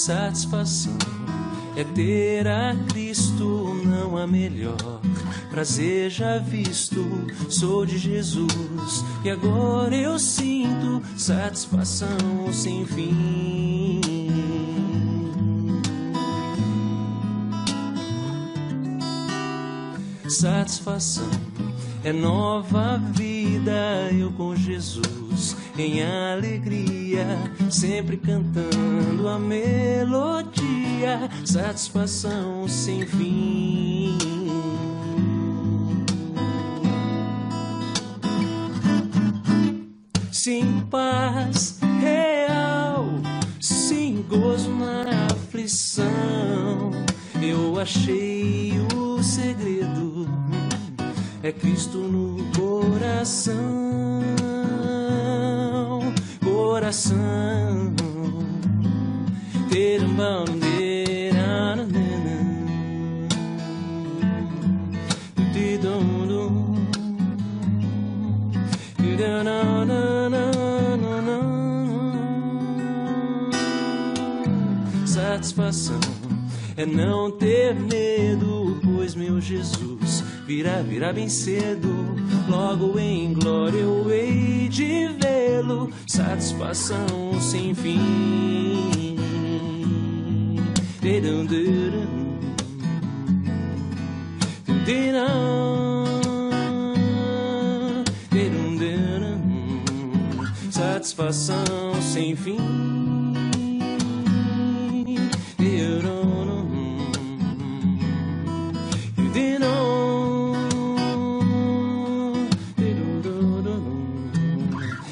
satisfação é ter a Cristo, não há melhor prazer já visto. Sou de Jesus e agora eu sinto satisfação sem fim. Satisfação é nova vida, eu com Jesus em alegria, sempre cantando a melodia, satisfação sem fim. Sim, paz real, sim, gozo na aflição, eu achei o segredo, é Cristo no coração, coração. Ter um bandeira, satisfação é não ter medo, pois meu Jesus virá bem cedo, logo em glória eu hei de vê-lo, satisfação sem fim. Satisfação sem fim.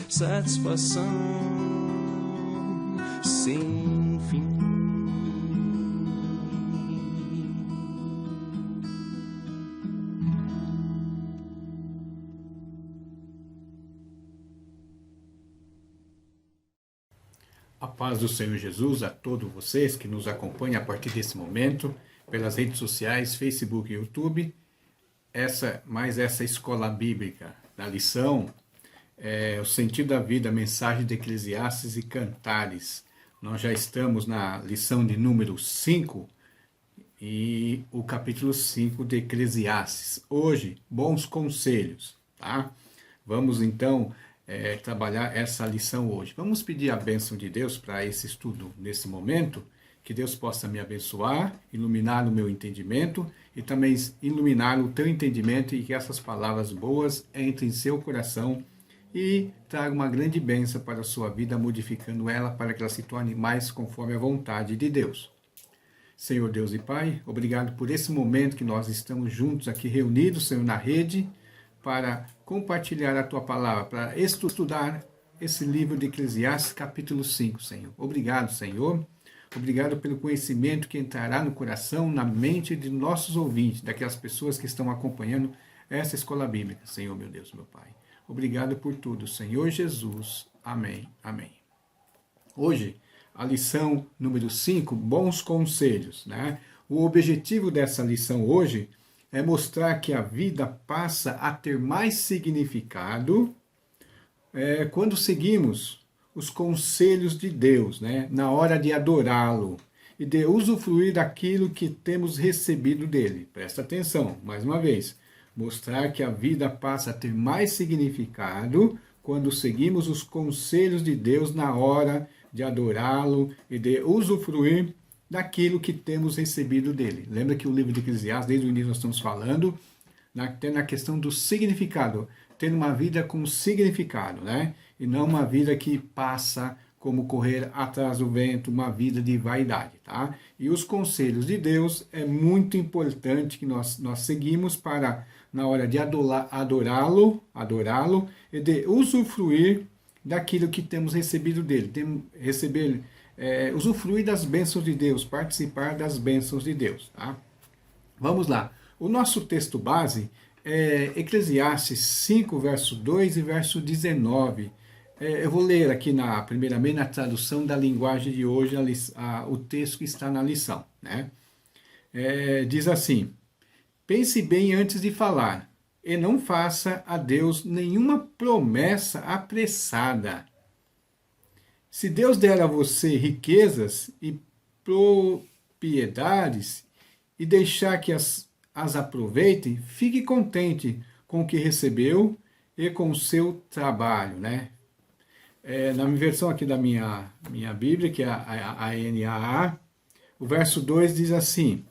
Satisfação sem fim. A paz do Senhor Jesus a todos vocês que nos acompanham a partir desse momento pelas redes sociais, Facebook e YouTube. Essa escola bíblica da lição o sentido da vida, a mensagem de Eclesiastes e Cantares. Nós já estamos na lição de número 5 e o capítulo 5 de Eclesiastes. Hoje, bons conselhos, tá? Vamos então trabalhar essa lição hoje. Vamos pedir a bênção de Deus para esse estudo nesse momento, que Deus possa me abençoar, iluminar o meu entendimento e também iluminar o teu entendimento e que essas palavras boas entrem em seu coração e traga uma grande bênção para a sua vida, modificando ela para que ela se torne mais conforme a vontade de Deus. Senhor Deus e Pai, obrigado por esse momento que nós estamos juntos aqui reunidos, Senhor, na rede, para compartilhar a Tua palavra, para estudar esse livro de Eclesiastes, capítulo 5, Senhor. Obrigado, Senhor. Obrigado pelo conhecimento que entrará no coração, na mente de nossos ouvintes, daquelas pessoas que estão acompanhando essa escola bíblica, Senhor, meu Deus, meu Pai. Obrigado por tudo, Senhor Jesus. Amém. Amém. Hoje, a lição número 5, bons conselhos, né? O objetivo dessa lição hoje é mostrar que a vida passa a ter mais significado quando seguimos os conselhos de Deus, né? Na hora de adorá-lo e de usufruir daquilo que temos recebido dele. Presta atenção, mais uma vez. Mostrar que a vida passa a ter mais significado quando seguimos os conselhos de Deus na hora de adorá-lo e de usufruir daquilo que temos recebido dele. Lembra que o livro de Eclesiastes, desde o início nós estamos falando, na questão do significado, tendo uma vida com significado, né? E não uma vida que passa como correr atrás do vento, uma vida de vaidade, tá? E os conselhos de Deus é muito importante que nós seguimos para, na hora de adorá-lo e de usufruir daquilo que temos recebido dele. Usufruir das bênçãos de Deus, participar das bênçãos de Deus, tá? Vamos lá. O nosso texto base é Eclesiastes 5, verso 2 e verso 19. Eu vou ler aqui primeiramente na tradução da linguagem de hoje o texto que está na lição, né? Diz assim: pense bem antes de falar, e não faça a Deus nenhuma promessa apressada. Se Deus der a você riquezas e propriedades e deixar que as aproveitem, fique contente com o que recebeu e com o seu trabalho, né? Na versão aqui da minha Bíblia, que é a NAA, o verso 2 diz assim: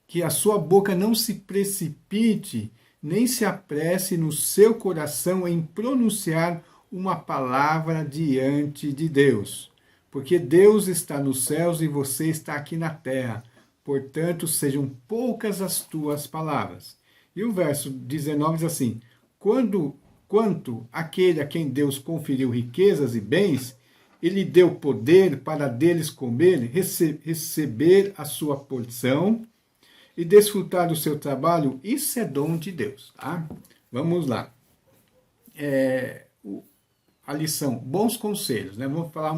que a sua boca não se precipite, nem se apresse no seu coração em pronunciar uma palavra diante de Deus. Porque Deus está nos céus e você está aqui na terra. Portanto, sejam poucas as tuas palavras. E o verso 19 diz assim: quanto aquele a quem Deus conferiu riquezas e bens, ele deu poder para deles comer, receber a sua porção e desfrutar do seu trabalho, isso é dom de Deus. Tá? Vamos lá. A lição, bons conselhos, né? Vamos falar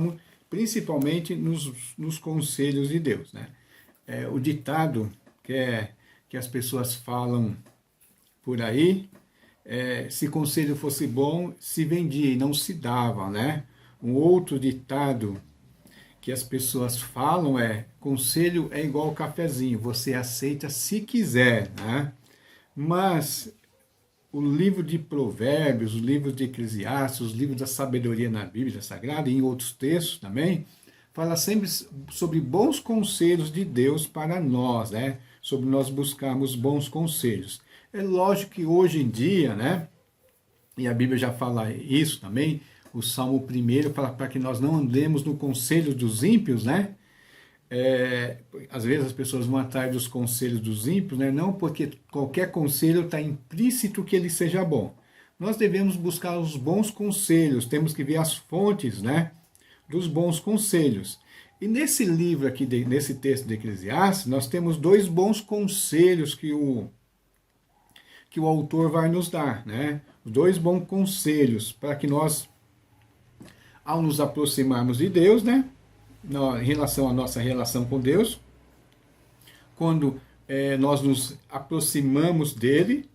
principalmente nos conselhos de Deus. Né? O ditado que as pessoas falam por aí, se conselho fosse bom, se vendia e não se dava. Né? Um outro ditado que as pessoas falam conselho é igual cafezinho, você aceita se quiser, né? Mas o livro de Provérbios, o livro de Eclesiastes, os livros da sabedoria na Bíblia Sagrada e em outros textos também, fala sempre sobre bons conselhos de Deus para nós, né? Sobre nós buscarmos bons conselhos. É lógico que hoje em dia, né? E a Bíblia já fala isso também, o Salmo 1 fala para que nós não andemos no conselho dos ímpios, né? Às vezes as pessoas vão atrás dos conselhos dos ímpios, né? Não porque qualquer conselho está implícito que ele seja bom. Nós devemos buscar os bons conselhos, temos que ver as fontes, né? Dos bons conselhos. E nesse livro aqui, nesse texto de Eclesiastes, nós temos 2 bons conselhos que o autor vai nos dar, né? 2 bons conselhos para que nós, ao nos aproximarmos de Deus, né, em relação à nossa relação com Deus, quando nós nos aproximamos dele,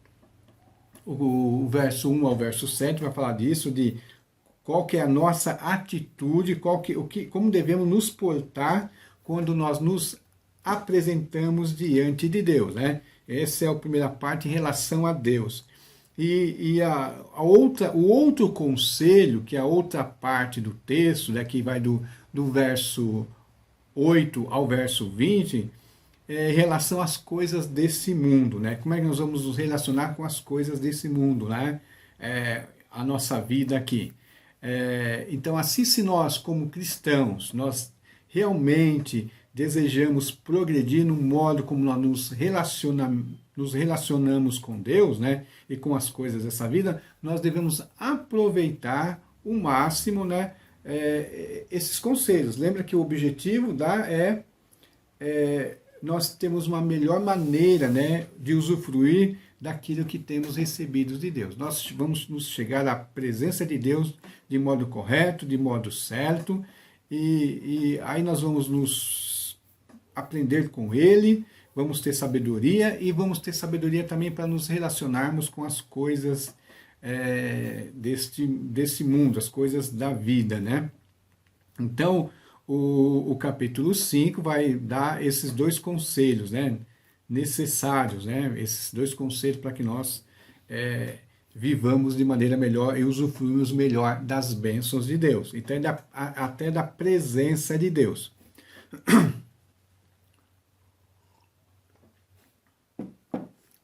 o verso 1 ao verso 7 vai falar disso, de qual que é a nossa atitude, como devemos nos portar quando nós nos apresentamos diante de Deus. Né? Essa é a primeira parte em relação a Deus. E o outro conselho, que é a outra parte do texto, né, que vai do verso 8 ao verso 20, em relação às coisas desse mundo. Né? Como é que nós vamos nos relacionar com as coisas desse mundo, né? A nossa vida aqui. Então, assim, se nós, como cristãos, nós realmente desejamos progredir no modo como nós nos relacionamos com Deus, né, e com as coisas dessa vida, nós devemos aproveitar o máximo, né, esses conselhos. Lembra que o objetivo nós temos uma melhor maneira, né, de usufruir daquilo que temos recebido de Deus. Nós vamos nos chegar à presença de Deus de modo correto, de modo certo, e aí nós vamos nos aprender com Ele, vamos ter sabedoria e vamos ter sabedoria também para nos relacionarmos com as coisas desse mundo, as coisas da vida, né? Então, o capítulo 5 vai dar esses 2 conselhos, né, necessários, né, esses 2 conselhos para que nós vivamos de maneira melhor e usufruímos melhor das bênçãos de Deus, então, até da presença de Deus.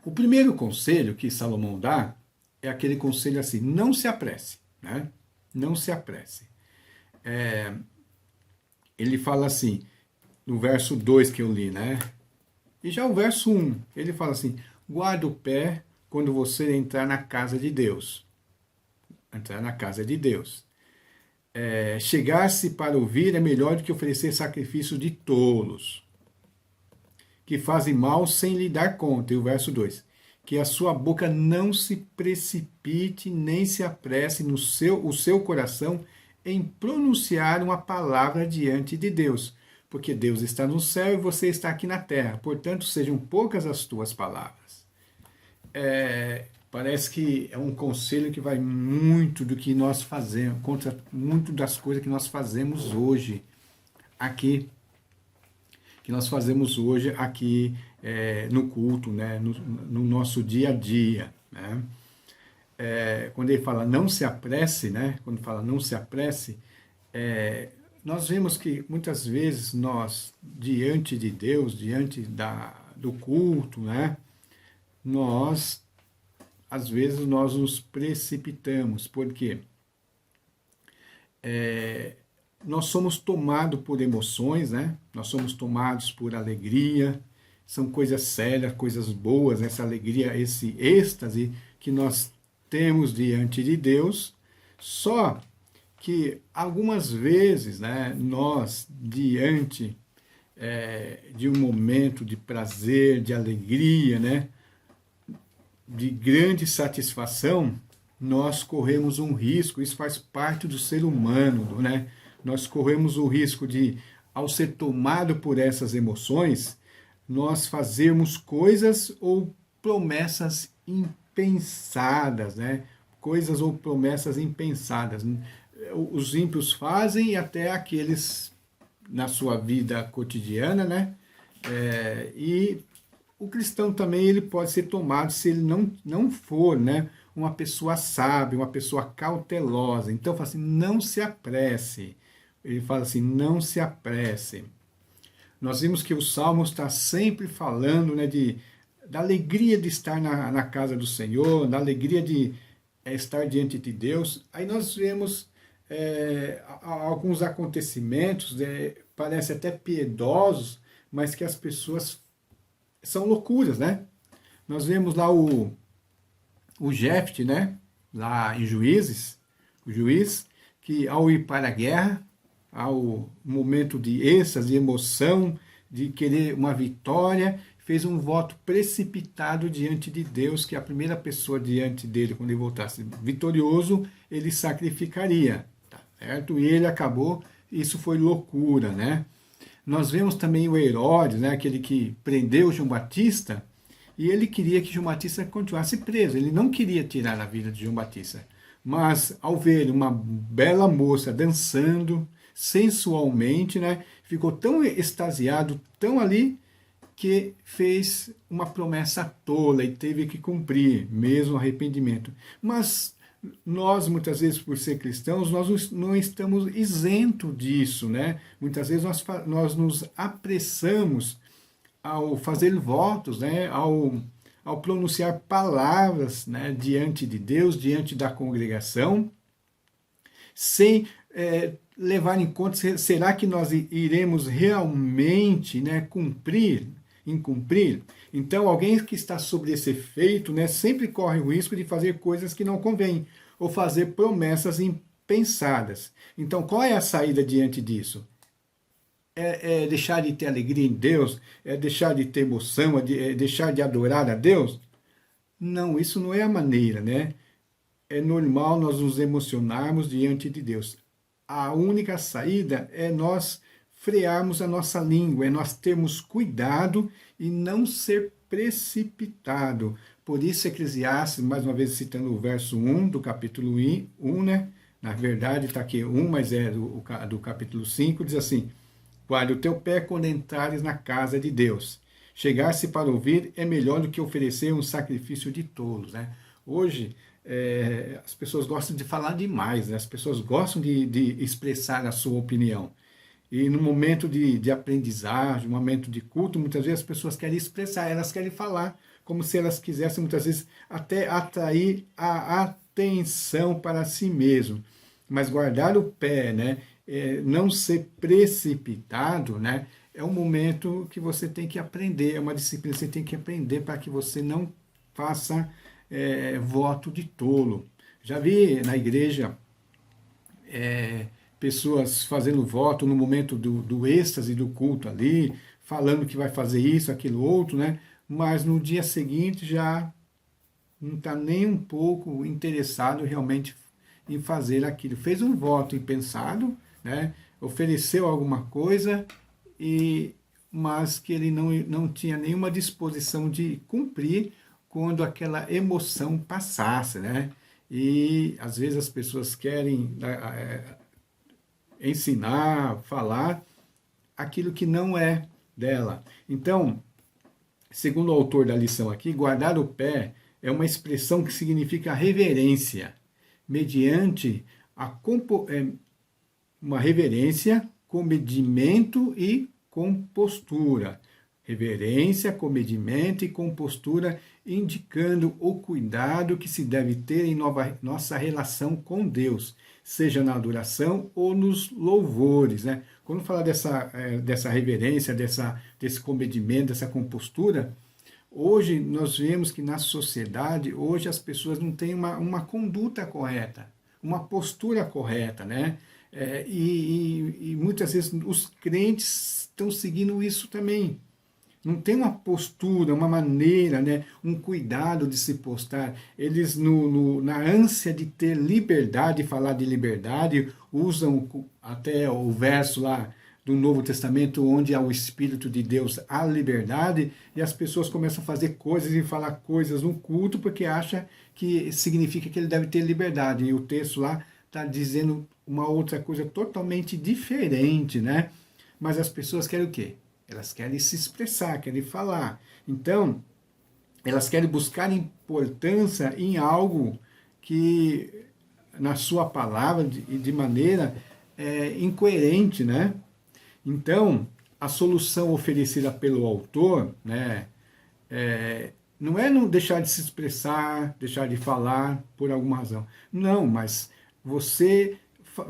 O primeiro conselho que Salomão dá é aquele conselho assim: não se apresse, né? Não se apresse. Ele fala assim, no verso 2 que eu li, né? E já o verso 1, ele fala assim: guarda o pé quando você entrar na casa de Deus. Entrar na casa de Deus. Chegar-se para ouvir é melhor do que oferecer sacrifício de tolos, que fazem mal sem lhe dar conta. E o verso 2, que a sua boca não se precipite, nem se apresse o seu coração em pronunciar uma palavra diante de Deus, porque Deus está no céu e você está aqui na terra, portanto sejam poucas as tuas palavras. Parece que é um conselho que vai muito do que nós fazemos, contra muito das coisas que nós fazemos hoje aqui que nós fazemos hoje aqui no culto, né? No nosso dia a dia, né? Quando ele fala não se apresse, né? Quando fala não se apresse, nós vemos que muitas vezes nós, diante de Deus, diante do culto, né? Às vezes nós nos precipitamos, porque nós somos tomados por emoções, né? Nós somos tomados por alegria, são coisas sérias, coisas boas, essa alegria, esse êxtase que nós temos diante de Deus, só que algumas vezes, né, nós, diante de um momento de prazer, de alegria, né, de grande satisfação, nós corremos um risco, isso faz parte do ser humano, né? Nós corremos o risco de, ao ser tomado por essas emoções, nós fazermos coisas ou promessas impensadas, né? Coisas ou promessas impensadas. Os ímpios fazem e até aqueles na sua vida cotidiana, né? E o cristão também ele pode ser tomado se ele não for, né, uma pessoa sábia, uma pessoa cautelosa. Então, fala assim, não se apresse. Ele fala assim, não se apresse. Nós vimos que o Salmo está sempre falando, né, da alegria de estar na casa do Senhor, da alegria de estar diante de Deus. Aí nós vemos alguns acontecimentos, parece até piedosos, mas que as pessoas são loucuras, né? Nós vemos lá o Jefte, né? Lá em Juízes, o juiz, que ao ir para a guerra, ao momento de êxtase, de emoção, de querer uma vitória, fez um voto precipitado diante de Deus, que a primeira pessoa diante dele, quando ele voltasse vitorioso, ele sacrificaria, tá certo? E ele acabou, isso foi loucura, né? Nós vemos também o Herodes, né, aquele que prendeu João Batista, e ele queria que João Batista continuasse preso. Ele não queria tirar a vida de João Batista. Mas, ao ver uma bela moça dançando sensualmente, né, ficou tão extasiado, tão ali, que fez uma promessa tola e teve que cumprir, mesmo arrependimento. Mas nós, muitas vezes, por ser cristãos, nós não estamos isentos disso, né? Muitas vezes nós nos apressamos ao fazer votos, né? Ao pronunciar palavras, né? Diante de Deus, diante da congregação, sem levar em conta, será que nós iremos realmente, né, cumprir? Então, alguém que está sob esse efeito, né, sempre corre o risco de fazer coisas que não convêm, ou fazer promessas impensadas. Então, qual é a saída diante disso? É deixar de ter alegria em Deus? É deixar de ter emoção? É deixar de adorar a Deus? Não, isso não é a maneira, né? É normal nós nos emocionarmos diante de Deus. A única saída é nós frearmos a nossa língua, é nós termos cuidado e não ser precipitado. Por isso, Eclesiastes, mais uma vez citando o verso 1 do capítulo 1, né? Na verdade está aqui 1, mas é do capítulo 5, diz assim, guarde o teu pé quando entrares na casa de Deus. Chegar-se para ouvir é melhor do que oferecer um sacrifício de tolos, né? Hoje, as pessoas gostam de falar demais, né? As pessoas gostam de expressar a sua opinião. E no momento de aprendizagem, no momento de culto, muitas vezes as pessoas querem expressar, elas querem falar, como se elas quisessem, muitas vezes, até atrair a atenção para si mesmo. Mas guardar o pé, né? Não ser precipitado, né? É um momento que você tem que aprender, é uma disciplina que você tem que aprender para que você não faça voto de tolo. Já vi na igreja pessoas fazendo voto no momento do êxtase do culto ali, falando que vai fazer isso, aquilo, outro, né? Mas no dia seguinte já não está nem um pouco interessado realmente em fazer aquilo. Fez um voto impensado, né? Ofereceu alguma coisa, mas que ele não tinha nenhuma disposição de cumprir quando aquela emoção passasse, né? E às vezes as pessoas querem ensinar, falar aquilo que não é dela. Então, segundo o autor da lição aqui, guardar o pé é uma expressão que significa reverência, mediante uma reverência, comedimento e compostura. Reverência, comedimento e compostura, indicando o cuidado que se deve ter em nossa relação com Deus, seja na adoração ou nos louvores, né? Quando fala dessa reverência, desse comedimento, dessa compostura, hoje nós vemos que na sociedade, hoje as pessoas não têm uma conduta correta, uma postura correta, né? E muitas vezes os crentes estão seguindo isso também. Não tem uma postura, uma maneira, né? Um cuidado de se postar. Eles, na ânsia de ter liberdade, falar de liberdade, usam até o verso lá do Novo Testamento, onde há o Espírito de Deus, há liberdade, e as pessoas começam a fazer coisas e falar coisas no culto, porque acha que significa que ele deve ter liberdade. E o texto lá está dizendo uma outra coisa totalmente diferente, né? Mas as pessoas querem o quê? Elas querem se expressar, querem falar. Então, elas querem buscar importância em algo que, na sua palavra, de maneira incoerente, né? Então, a solução oferecida pelo autor, né, não é não deixar de se expressar, deixar de falar por alguma razão. Não, mas você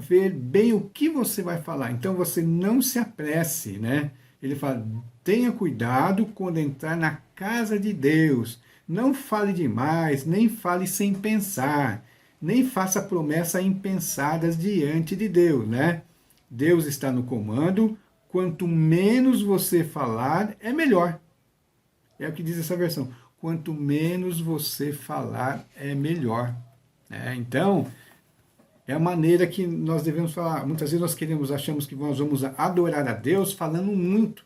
ver bem o que você vai falar. Então, você não se apresse, né? Ele fala, tenha cuidado quando entrar na casa de Deus. Não fale demais, nem fale sem pensar, nem faça promessas impensadas diante de Deus, né? Deus está no comando, quanto menos você falar, é melhor. É o que diz essa versão. Quanto menos você falar, é melhor. Então, é a maneira que nós devemos falar. Muitas vezes nós achamos que nós vamos adorar a Deus falando muito.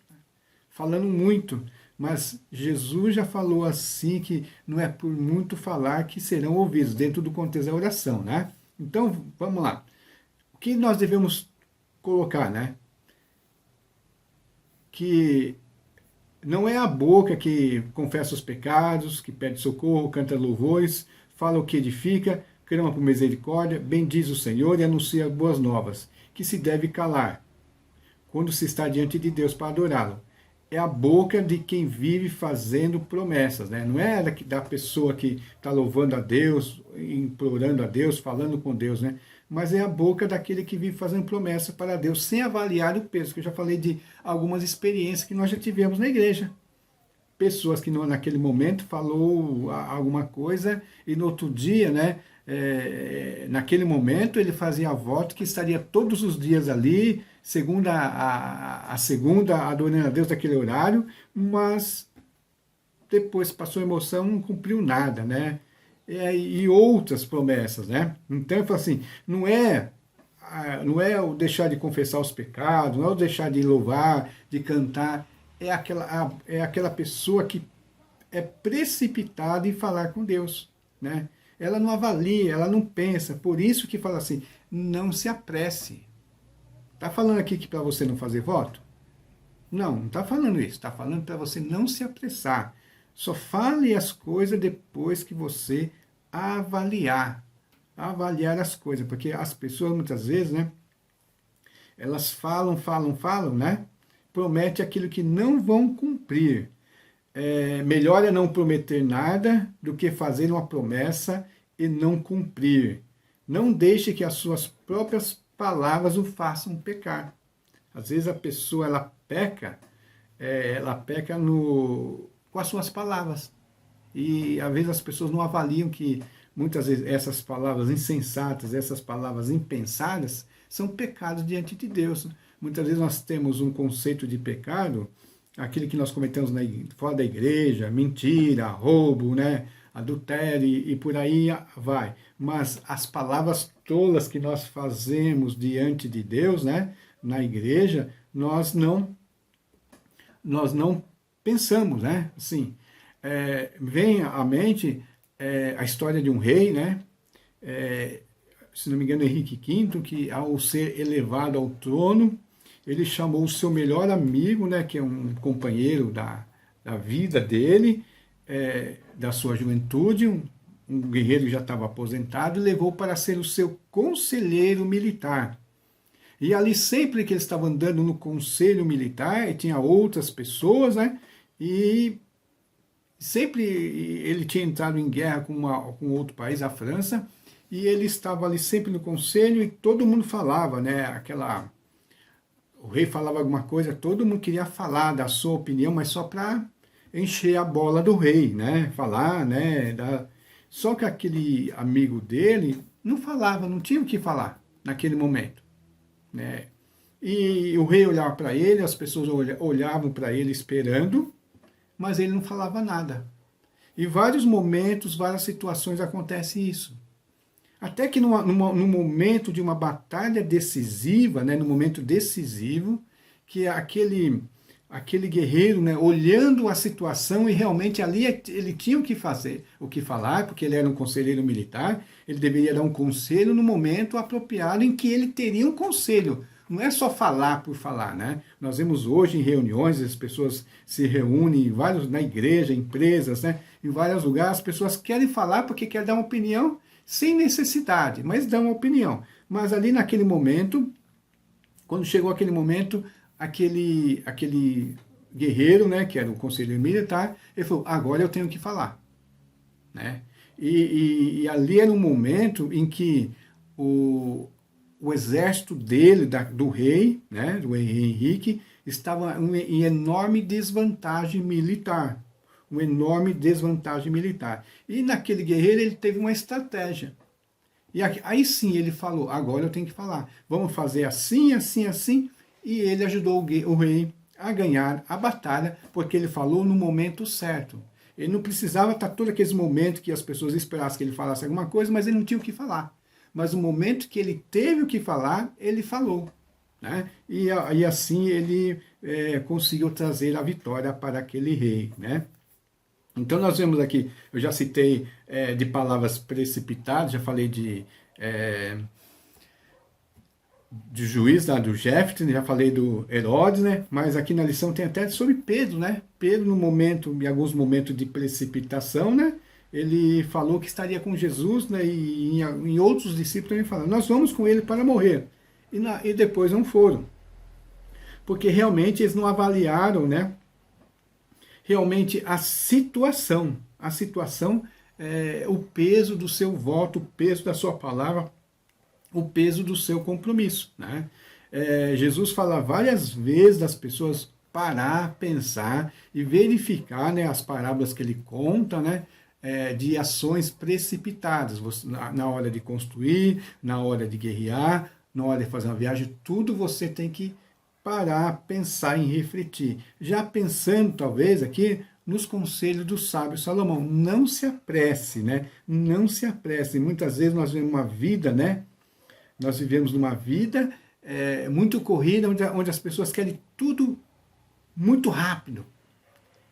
Mas Jesus já falou assim que não é por muito falar que serão ouvidos, dentro do contexto da oração, né? Então, vamos lá. O que nós devemos colocar, né? Que não é a boca que confessa os pecados, que pede socorro, canta louvores, fala o que edifica, clama por misericórdia, bendiz o Senhor e anuncia boas novas, que se deve calar quando se está diante de Deus para adorá-lo. É a boca de quem vive fazendo promessas, né? Não é da pessoa que está louvando a Deus, implorando a Deus, falando com Deus, né? Mas é a boca daquele que vive fazendo promessas para Deus, sem avaliar o peso, que eu já falei de algumas experiências que nós já tivemos na igreja. Pessoas que naquele momento falou alguma coisa e no outro dia, né? Naquele momento ele fazia voto que estaria todos os dias ali, segunda a segunda, adorando a Deus naquele horário, mas depois passou a emoção, não cumpriu nada, né? E outras promessas, né? Então eu falo assim, não é o deixar de confessar os pecados, não é o deixar de louvar, de cantar, é aquela pessoa que é precipitada em falar com Deus, né? Ela não avalia, ela não pensa, por isso que fala assim, não se apresse. Está falando aqui que para você não fazer voto? Não está falando isso, está falando para você não se apressar. Só fale as coisas depois que você avaliar as coisas, porque as pessoas muitas vezes, né, elas falam, né, promete aquilo que não vão cumprir. Melhor é não prometer nada do que fazer uma promessa e não cumprir. Não deixe que as suas próprias palavras o façam pecar. Às vezes a pessoa ela peca com as suas palavras. E às vezes as pessoas não avaliam que muitas vezes essas palavras insensatas, essas palavras impensadas, são pecados diante de Deus. Muitas vezes nós temos um conceito de pecado, aquilo que nós cometemos fora da igreja, mentira, roubo, né, adultério e por aí vai. Mas as palavras tolas que nós fazemos diante de Deus, né, na igreja, nós não pensamos, né? Assim, vem à mente a história de um rei, né? Se não me engano, Henrique V, que ao ser elevado ao trono, ele chamou o seu melhor amigo, né, que é um companheiro da vida dele, da sua juventude, um guerreiro que já estava aposentado, e levou para ser o seu conselheiro militar. E ali, sempre que ele estava andando no conselho militar, tinha outras pessoas, né? E sempre ele tinha entrado em guerra com outro país, a França, e ele estava ali sempre no conselho e todo mundo falava, né? O rei falava alguma coisa, todo mundo queria falar da sua opinião, mas só para encher a bola do rei, né? Falar, né? Só que aquele amigo dele não falava, não tinha o que falar naquele momento, né? E o rei olhava para ele, as pessoas olhavam para ele esperando, mas ele não falava nada. Em vários momentos, várias situações acontece isso. Até que no momento de uma batalha decisiva, né, no momento decisivo, que aquele guerreiro, né, olhando a situação, e realmente ali ele tinha o que fazer, o que falar, porque ele era um conselheiro militar, ele deveria dar um conselho no momento apropriado em que ele teria um conselho. Não é só falar por falar, né? Nós vemos hoje em reuniões, as pessoas se reúnem na igreja, empresas, né? Em vários lugares, as pessoas querem falar porque querem dar uma opinião sem necessidade, mas dão uma opinião. Mas ali naquele momento, quando chegou aquele momento, aquele guerreiro, né, que era o conselheiro militar, ele falou, agora eu tenho que falar, né? E ali era um momento em que o exército dele, do rei, né, do rei Henrique, estava em enorme desvantagem militar. Uma enorme desvantagem militar. E naquele guerreiro ele teve uma estratégia. E aí sim ele falou, agora eu tenho que falar. Vamos fazer assim, assim, assim. E ele ajudou o rei a ganhar a batalha, porque ele falou no momento certo. Ele não precisava estar todos aqueles momentos que as pessoas esperassem que ele falasse alguma coisa, mas ele não tinha o que falar. Mas no momento que ele teve o que falar, ele falou, né? E assim ele conseguiu trazer a vitória para aquele rei, né? Então nós vemos aqui, eu já citei de palavras precipitadas, já falei de juiz, lá, do Jefté, já falei do Herodes, né? Mas aqui na lição tem até sobre Pedro, né? Pedro, em alguns momentos de precipitação, né? Ele falou que estaria com Jesus, né? E em outros discípulos também falaram, nós vamos com ele para morrer. E depois não foram. Porque realmente eles não avaliaram, né? Realmente a situação, o peso do seu voto, o peso da sua palavra, o peso do seu compromisso, né? Jesus fala várias vezes das pessoas parar, pensar e verificar, né, as parábolas que ele conta, né, de ações precipitadas, na hora de construir, na hora de guerrear, na hora de fazer uma viagem, tudo você tem que parar, pensar e refletir. Já pensando, talvez, aqui nos conselhos do sábio Salomão. Não se apresse, né? Não se apresse. Muitas vezes nós vivemos uma vida, né? Nós vivemos numa vida muito corrida, onde as pessoas querem tudo muito rápido.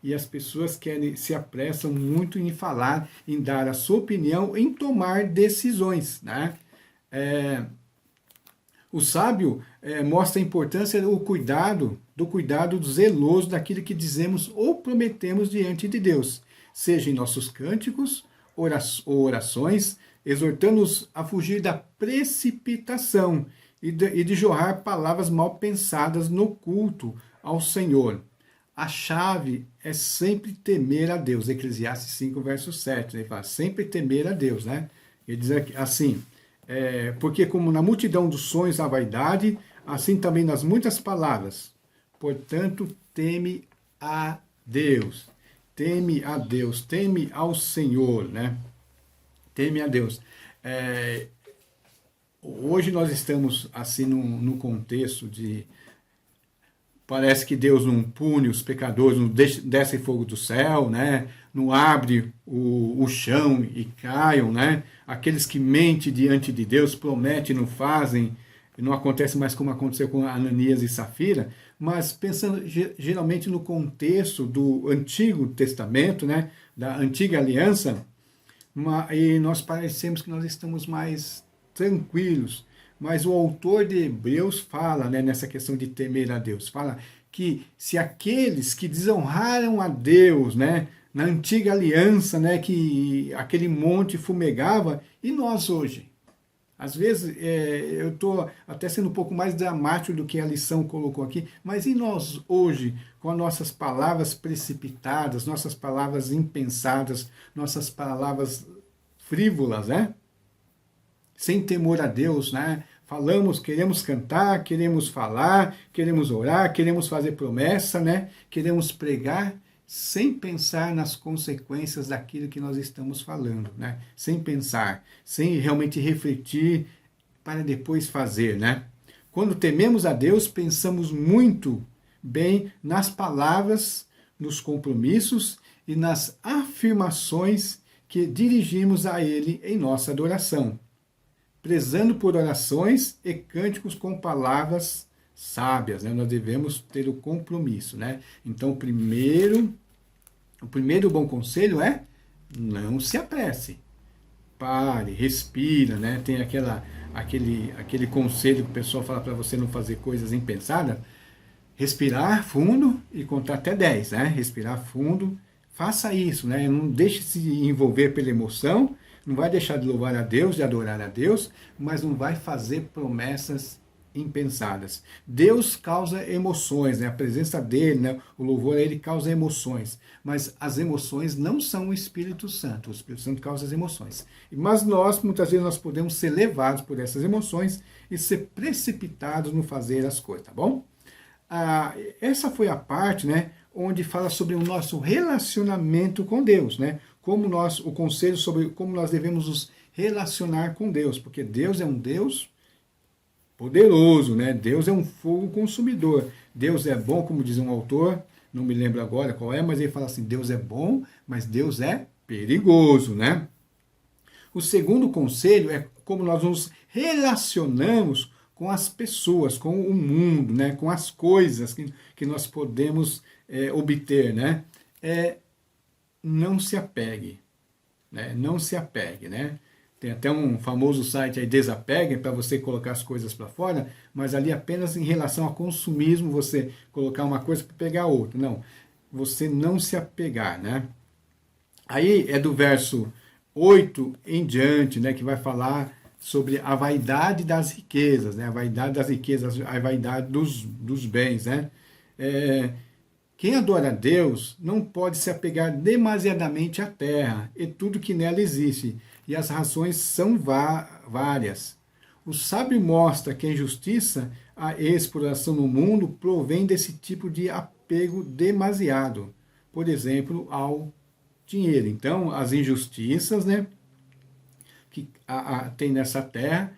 E as pessoas se apressam muito em falar, em dar a sua opinião, em tomar decisões, né? O sábio mostra a importância do cuidado zeloso daquilo que dizemos ou prometemos diante de Deus, seja em nossos cânticos ou orações, exortando-nos a fugir da precipitação e de jorrar palavras mal pensadas no culto ao Senhor. A chave é sempre temer a Deus. Eclesiastes 5, verso 7. Ele fala, sempre temer a Deus, né? Ele diz assim, porque como na multidão dos sonhos há vaidade, assim também nas muitas palavras. Portanto, teme a Deus. Teme a Deus, teme ao Senhor, né? Teme a Deus. Hoje nós estamos assim num contexto de... Parece que Deus não pune os pecadores, não desce fogo do céu, né? Não abre o chão e caiam, né? Aqueles que mentem diante de Deus, prometem, não fazem, não acontece mais como aconteceu com Ananias e Safira, mas pensando geralmente no contexto do Antigo Testamento, né? Da Antiga Aliança, e nós parecemos que nós estamos mais tranquilos, mas o autor de Hebreus fala, né, nessa questão de temer a Deus, fala que se aqueles que desonraram a Deus, né, na antiga aliança, né, que aquele monte fumegava, e nós hoje? Às vezes eu estou até sendo um pouco mais dramático do que a lição colocou aqui, mas e nós hoje, com as nossas palavras precipitadas, nossas palavras impensadas, nossas palavras frívolas, né? Sem temor a Deus, né? Falamos, queremos cantar, queremos falar, queremos orar, queremos fazer promessa, né? Queremos pregar, sem pensar nas consequências daquilo que nós estamos falando, né? Sem pensar, sem realmente refletir para depois fazer, né? Quando tememos a Deus, pensamos muito bem nas palavras, nos compromissos e nas afirmações que dirigimos a Ele em nossa adoração, prezando por orações e cânticos com palavras sábias, né? Nós devemos ter o compromisso, né? Então, o primeiro bom conselho é não se apresse. Pare, respira, né? Tem aquele conselho que o pessoal fala para você não fazer coisas impensadas. Respirar fundo e contar até 10, né? Respirar fundo, faça isso, né? Não deixe se envolver pela emoção, não vai deixar de louvar a Deus, de adorar a Deus, mas não vai fazer promessas impensadas. Deus causa emoções, né? A presença dele, né? O louvor a ele causa emoções, mas as emoções não são o Espírito Santo. O Espírito Santo causa as emoções. Mas nós, muitas vezes, nós podemos ser levados por essas emoções e ser precipitados no fazer as coisas, tá bom? Essa foi a parte, né, onde fala sobre o nosso relacionamento com Deus, né? O conselho sobre como nós devemos nos relacionar com Deus, porque Deus é um Deus poderoso, né? Deus é um fogo consumidor. Deus é bom, como diz um autor, não me lembro agora qual é, mas ele fala assim, Deus é bom, mas Deus é perigoso, né? O segundo conselho é como nós nos relacionamos com as pessoas, com o mundo, né? Com as coisas que nós podemos obter, né? Não se apegue, né? Não se apegue, né? Tem até um famoso site aí, Desapegue, para você colocar as coisas para fora, mas ali apenas em relação ao consumismo, você colocar uma coisa para pegar outra. Não, você não se apegar, né? Aí é do verso 8 em diante, né, que vai falar sobre a vaidade das riquezas, né? A vaidade das riquezas, a vaidade dos bens, né? Quem adora a Deus não pode se apegar demasiadamente à terra e tudo que nela existe, e as razões são várias. O sábio mostra que a injustiça, a exploração no mundo provém desse tipo de apego demasiado, por exemplo, ao dinheiro. Então, as injustiças, né, que tem nessa terra,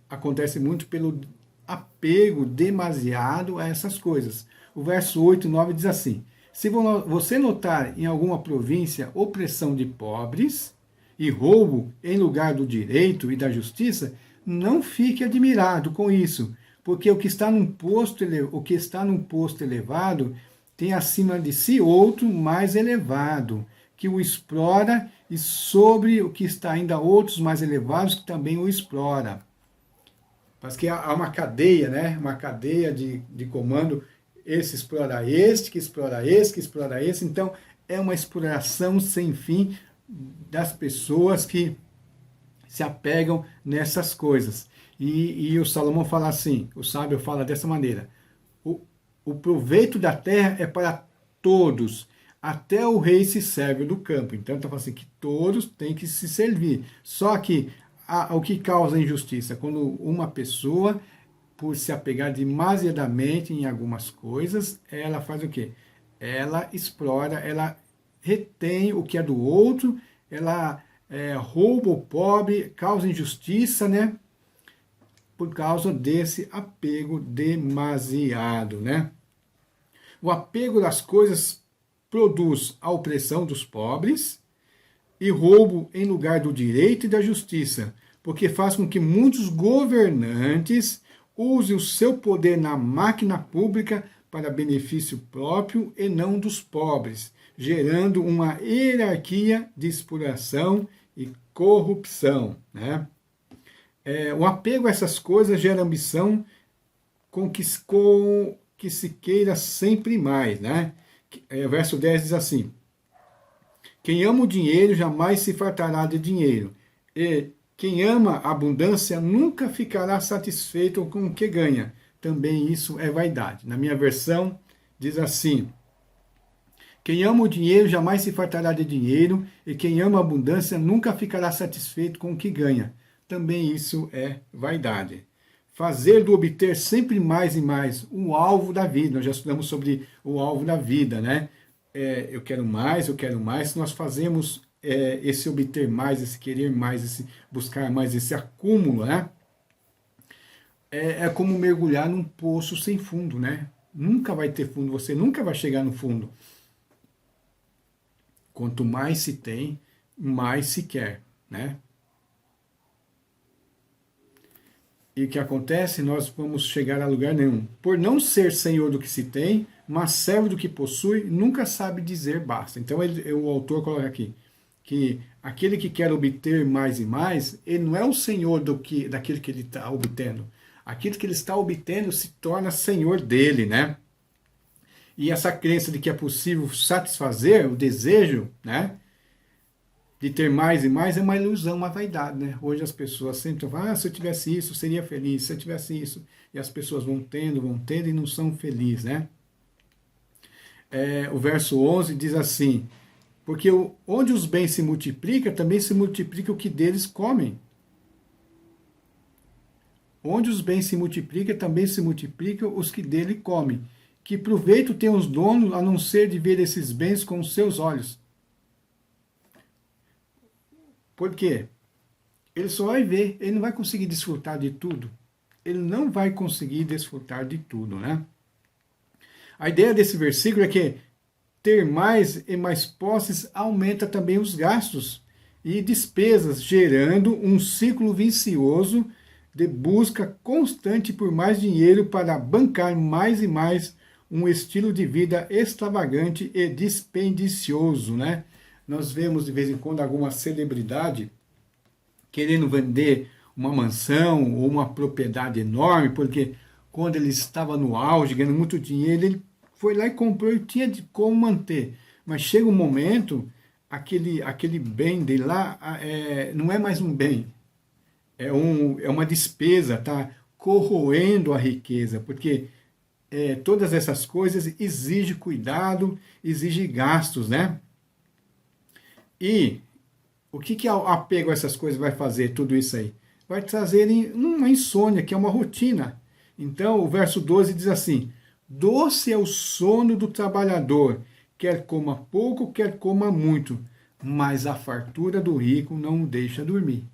acontece muito pelo apego demasiado a essas coisas. O verso 8 e 9 diz assim, se você notar em alguma província opressão de pobres e roubo em lugar do direito e da justiça, não fique admirado com isso, porque o que está num posto elevado tem acima de si outro mais elevado, que o explora, e sobre o que está ainda outros mais elevados que também o explora. Mas que há uma cadeia, né? Uma cadeia de comando, esse explora este, que explora esse, que explora esse. Então, é uma exploração sem fim das pessoas que se apegam nessas coisas. E o Salomão fala assim, o sábio fala dessa maneira, o proveito da terra é para todos, até o rei se serve do campo. Então, está falando assim, que todos têm que se servir. Só que o que causa injustiça? Quando uma pessoa, por se apegar demasiadamente em algumas coisas, ela faz o quê? Ela explora, ela retém o que é do outro, ela rouba o pobre, causa injustiça, né? Por causa desse apego demasiado, né? O apego das coisas produz a opressão dos pobres e roubo em lugar do direito e da justiça, porque faz com que muitos governantes usem o seu poder na máquina pública para benefício próprio e não dos pobres, gerando uma hierarquia de exploração e corrupção, né? O apego a essas coisas gera ambição com que se queira sempre mais, né? Verso 10 diz assim: quem ama o dinheiro jamais se fartará de dinheiro, e quem ama a abundância nunca ficará satisfeito com o que ganha. Também isso é vaidade. Na minha versão diz assim: quem ama o dinheiro jamais se fartará de dinheiro, e quem ama a abundância nunca ficará satisfeito com o que ganha. Também isso é vaidade. Fazer do obter sempre mais e mais o alvo da vida. Nós já estudamos sobre o alvo da vida, né? Eu quero mais, eu quero mais. Nós fazemos esse obter mais, esse querer mais, esse buscar mais, esse acúmulo, né? É como mergulhar num poço sem fundo, né? Nunca vai ter fundo, você nunca vai chegar no fundo. Quanto mais se tem, mais se quer, né? E o que acontece? Nós vamos chegar a lugar nenhum. Por não ser senhor do que se tem, mas servo do que possui, nunca sabe dizer basta. Então o autor coloca aqui que aquele que quer obter mais e mais, ele não é o senhor daquele que ele está obtendo. Aquilo que ele está obtendo se torna senhor dele, né? E essa crença de que é possível satisfazer o desejo, né, de ter mais e mais, é uma ilusão, uma vaidade, né? Hoje as pessoas sempre falam, se eu tivesse isso, eu seria feliz, se eu tivesse isso. E as pessoas vão tendo e não são felizes, né? O verso 11 diz assim: porque onde os bens se multiplicam, também se multiplica o que deles comem. Onde os bens se multiplicam, também se multiplicam os que dele comem. Que proveito tem os donos a não ser de ver esses bens com os seus olhos? Por quê? Ele só vai ver, ele não vai conseguir desfrutar de tudo. Ele não vai conseguir desfrutar de tudo, né? A ideia desse versículo é que ter mais e mais posses aumenta também os gastos e despesas, gerando um ciclo vicioso de busca constante por mais dinheiro para bancar mais e mais um estilo de vida extravagante e dispendicioso, né? Nós vemos de vez em quando alguma celebridade querendo vender uma mansão ou uma propriedade enorme, porque quando ele estava no auge, ganhando muito dinheiro, ele foi lá e comprou e tinha de como manter. Mas chega um momento, aquele bem dele lá não é mais um bem, é uma despesa, tá corroendo a riqueza, porque todas essas coisas exigem cuidado, exigem gastos, né? E o que o apego a essas coisas vai fazer, tudo isso aí? Vai trazer uma insônia, que é uma rotina. Então, o verso 12 diz assim: doce é o sono do trabalhador, quer coma pouco, quer coma muito, mas a fartura do rico não o deixa dormir.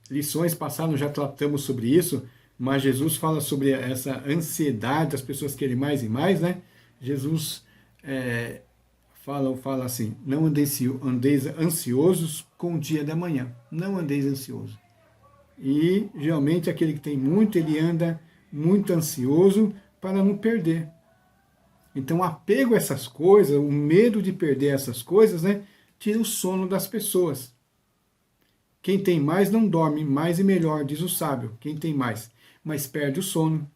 Lições passadas já tratamos sobre isso, mas Jesus fala sobre essa ansiedade das pessoas querem mais e mais, né? Jesus fala assim: não andeis ansiosos com o dia da manhã, não andeis ansioso. E geralmente aquele que tem muito, ele anda muito ansioso para não perder. Então, o apego a essas coisas, o medo de perder essas coisas, né, tira o sono das pessoas. Quem tem mais não dorme mais e melhor, diz o sábio. Quem tem mais, mas perde o sono.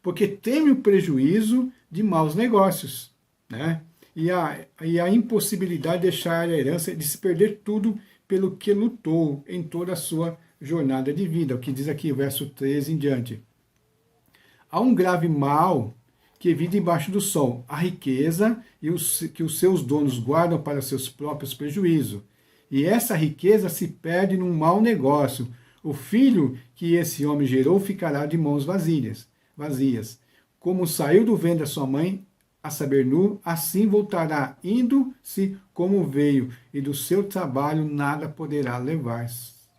Porque teme o prejuízo de maus negócios, né? E a impossibilidade de deixar a herança, de se perder tudo pelo que lutou em toda a sua jornada de vida. O que diz aqui, verso 13 em diante. Há um grave mal que vive embaixo do sol, a riqueza que os seus donos guardam para seus próprios prejuízos. E essa riqueza se perde num mau negócio. O filho que esse homem gerou ficará de mãos vazias. Como saiu do ventre da sua mãe, a saber nu, assim voltará, indo-se como veio, e do seu trabalho nada poderá levar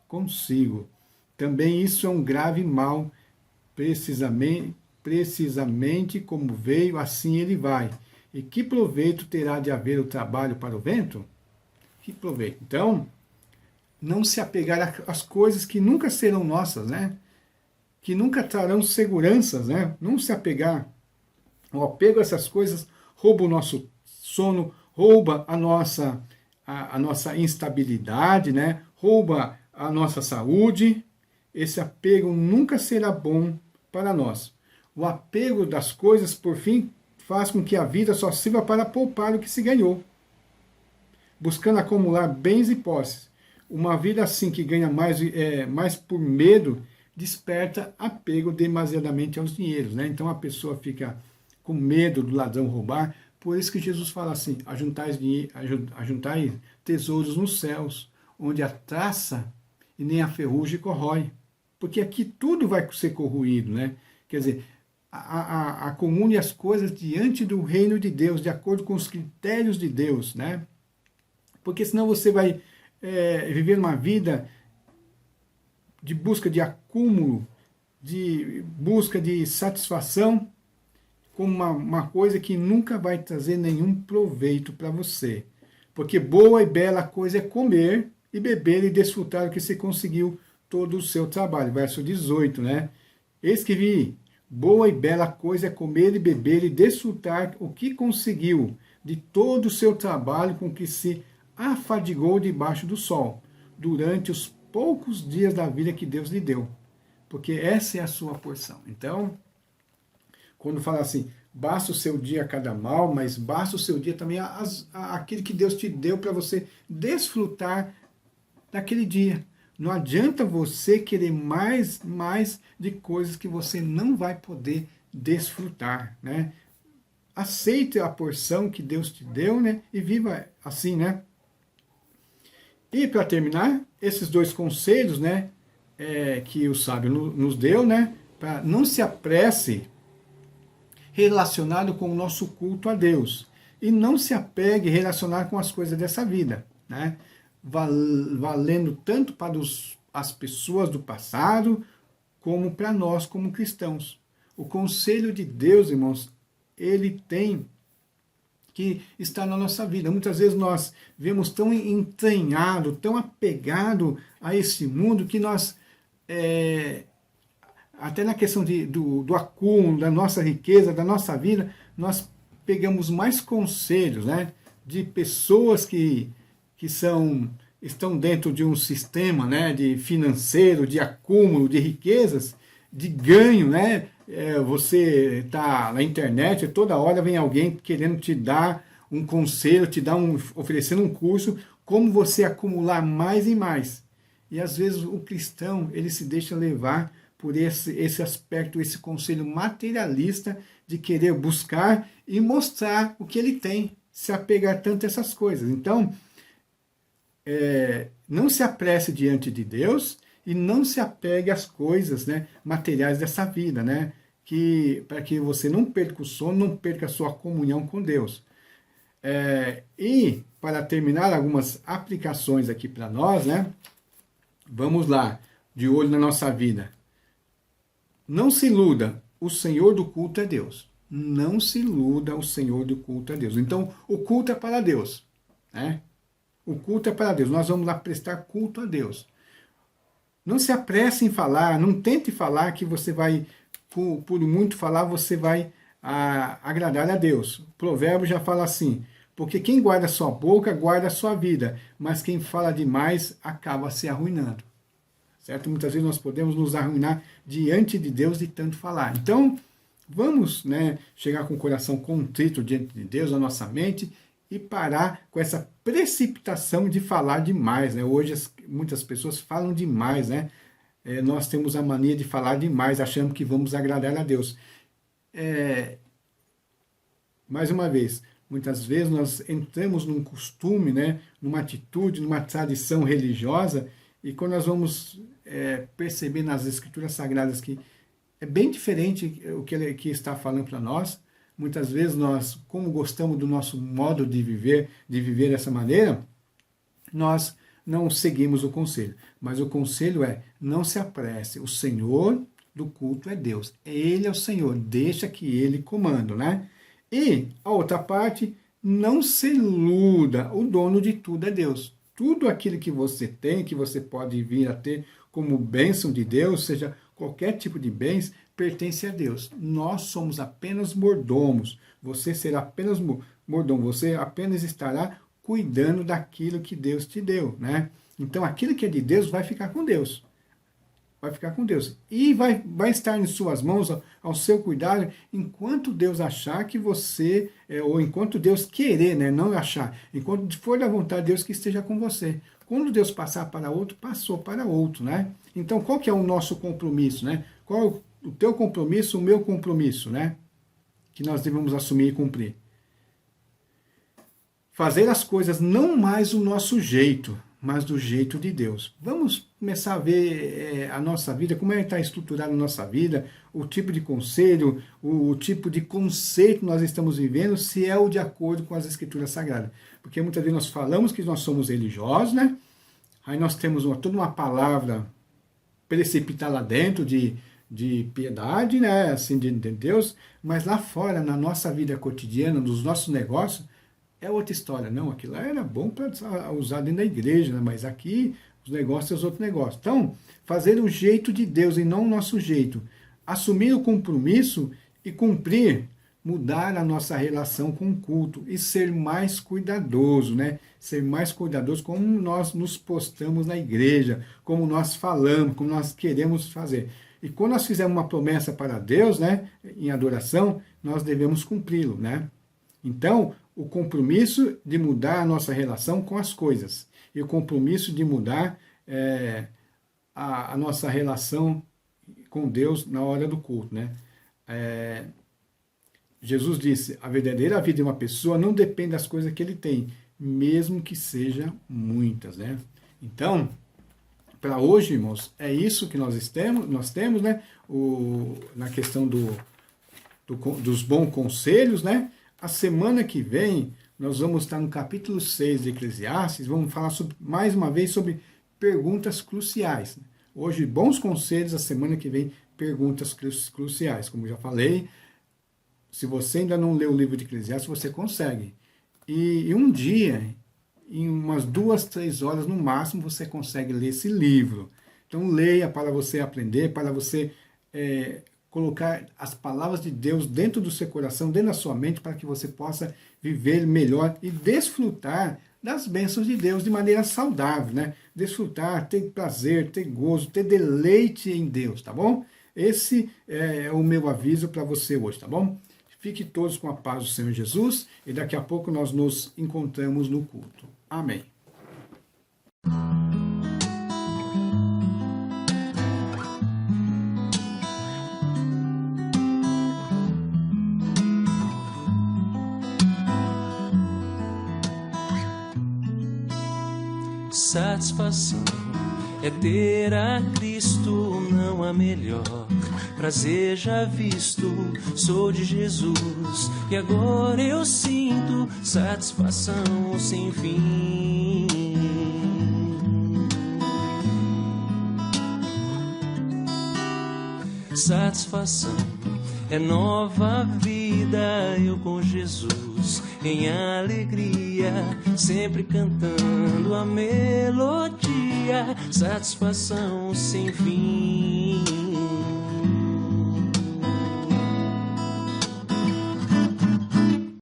consigo. Também isso é um grave mal, precisamente como veio, assim ele vai. E que proveito terá de haver o trabalho para o vento? Que proveito? Então, não se apegar às coisas que nunca serão nossas, né? Que nunca trarão seguranças, né? Não se apegar. O apego a essas coisas rouba o nosso sono, rouba a nossa instabilidade, né? Rouba à nossa saúde. Esse apego nunca será bom para nós. O apego das coisas, por fim, faz com que a vida só sirva para poupar o que se ganhou, buscando acumular bens e posses. Uma vida assim que ganha mais por medo, desperta apego demasiadamente aos dinheiros, né? Então a pessoa fica com medo do ladrão roubar. Por isso que Jesus fala assim: ajuntai tesouros nos céus, onde a traça e nem a ferrugem corrói. Porque aqui tudo vai ser corroído, né? Quer dizer, acumule as coisas diante do reino de Deus, de acordo com os critérios de Deus, né? Porque senão você vai viver uma vida de busca de acúmulo, de busca de satisfação, como uma coisa que nunca vai trazer nenhum proveito para você. Porque boa e bela coisa é comer e beber e desfrutar o que você conseguiu todo o seu trabalho. Verso 18, né? Eis que vi, boa e bela coisa é comer e beber e desfrutar o que conseguiu de todo o seu trabalho com que se afadigou debaixo do sol, durante os poucos dias da vida que Deus lhe deu. Porque essa é a sua porção. Então, quando fala assim, basta o seu dia cada mal, mas basta o seu dia também aquele que Deus te deu para você desfrutar daquele dia. Não adianta você querer mais de coisas que você não vai poder desfrutar, né? Aceite a porção que Deus te deu, né? E viva assim, né? E para terminar, esses dois conselhos, né? Que o sábio nos deu, né? Para não se apresse relacionado com o nosso culto a Deus. E não se apegue relacionado com as coisas dessa vida, né? Valendo tanto para as pessoas do passado, como para nós como cristãos. O conselho de Deus, irmãos, ele tem que estar na nossa vida. Muitas vezes nós vemos tão entranhado, tão apegado a esse mundo, que nós, até na questão do acúmulo, da nossa riqueza, da nossa vida, nós pegamos mais conselhos, né, de pessoas que estão dentro de um sistema, né, de financeiro, de acúmulo de riquezas, de ganho, né? Você está na internet, toda hora vem alguém querendo te dar um conselho, oferecendo um curso, como você acumular mais e mais. E às vezes o cristão, ele se deixa levar por esse aspecto, esse conselho materialista de querer buscar e mostrar o que ele tem, se apegar tanto a essas coisas. Então, não se apresse diante de Deus e não se apegue às coisas, né, materiais dessa vida, né, para que você não perca o sono, não perca a sua comunhão com Deus. E, para terminar, algumas aplicações aqui para nós, né, vamos lá, de olho na nossa vida. Não se iluda, o Senhor do culto é Deus. Não se iluda, o Senhor do culto é Deus. Então, o culto é para Deus, né? O culto é para Deus. Nós vamos lá prestar culto a Deus. Não se apresse em falar, não tente falar que você vai, por muito falar, você vai agradar a Deus. O provérbio já fala assim, porque quem guarda sua boca, guarda a sua vida, mas quem fala demais acaba se arruinando. Certo? Muitas vezes nós podemos nos arruinar diante de Deus de tanto falar. Então, vamos, né, chegar com o coração contrito diante de Deus, a nossa mente, e parar com essa precipitação de falar demais, né? Hoje muitas pessoas falam demais, né? Nós temos a mania de falar demais, achando que vamos agradar a Deus. Mais uma vez, muitas vezes nós entramos num costume, né? Numa atitude, numa tradição religiosa, e quando nós vamos perceber nas Escrituras Sagradas que é bem diferente o que ele aqui está falando para nós. Muitas vezes nós, como gostamos do nosso modo de viver dessa maneira, nós não seguimos o conselho. Mas o conselho é, não se apresse, o Senhor do culto é Deus. Ele é o Senhor, deixa que Ele comanda, né? E a outra parte, não se iluda, o dono de tudo é Deus. Tudo aquilo que você tem, que você pode vir a ter como bênção de Deus, seja qualquer tipo de bens, pertence a Deus. Nós somos apenas mordomos. Você será apenas mordomo. Você apenas estará cuidando daquilo que Deus te deu, né? Então, aquilo que é de Deus vai ficar com Deus. Vai ficar com Deus. E vai estar em suas mãos, ao seu cuidado, enquanto Deus achar que você, ou enquanto Deus querer, né, não achar, enquanto for da vontade de Deus que esteja com você. Quando Deus passar para outro, passou para outro, né? Então, qual que é o nosso compromisso, né? Qual é o teu compromisso, o meu compromisso, né? Que nós devemos assumir e cumprir. Fazer as coisas não mais do nosso jeito, mas do jeito de Deus. Vamos começar a ver a nossa vida, como é que está estruturada a nossa vida, o tipo de conselho, o tipo de conceito nós estamos vivendo, se é o de acordo com as Escrituras Sagradas. Porque muitas vezes nós falamos que nós somos religiosos, né? Aí nós temos toda uma palavra precipitada lá dentro de piedade, né? Assim, de Deus, mas lá fora, na nossa vida cotidiana, nos nossos negócios, é outra história. Não, aquilo lá era bom para usar dentro da igreja, né? Mas aqui os negócios são outro negócio. Então, fazer o jeito de Deus e não o nosso jeito. Assumir o compromisso e cumprir, mudar a nossa relação com o culto e ser mais cuidadoso, né? Ser mais cuidadoso como nós nos postamos na igreja, como nós falamos, como nós queremos fazer. E quando nós fizermos uma promessa para Deus, né, em adoração, nós devemos cumpri-lo, né? Então, o compromisso de mudar a nossa relação com as coisas e o compromisso de mudar a nossa relação com Deus na hora do culto, né? Jesus disse, a verdadeira vida de uma pessoa não depende das coisas que ele tem, mesmo que sejam muitas, né? Então, para hoje, irmãos, é isso que nós temos, né? Na questão dos bons conselhos, né? A semana que vem, nós vamos estar no capítulo 6 de Eclesiastes, vamos falar mais uma vez sobre perguntas cruciais. Hoje, bons conselhos, a semana que vem, perguntas cruciais. Como eu já falei, se você ainda não leu o livro de Eclesiastes, você consegue. E um dia, em umas 2, 3 horas no máximo, você consegue ler esse livro. Então leia para você aprender, para você colocar as palavras de Deus dentro do seu coração, dentro da sua mente, para que você possa viver melhor e desfrutar das bênçãos de Deus de maneira saudável, né? Desfrutar, ter prazer, ter gozo, ter deleite em Deus, tá bom? Esse é o meu aviso para você hoje, tá bom? Fique todos com a paz do Senhor Jesus e daqui a pouco nós nos encontramos no culto. Amém. Satisfação é ter a Cristo, não há melhor. Prazer já visto, sou de Jesus, e agora eu sinto satisfação sem fim. Satisfação é nova vida, eu com Jesus em alegria, sempre cantando a melodia, satisfação sem fim.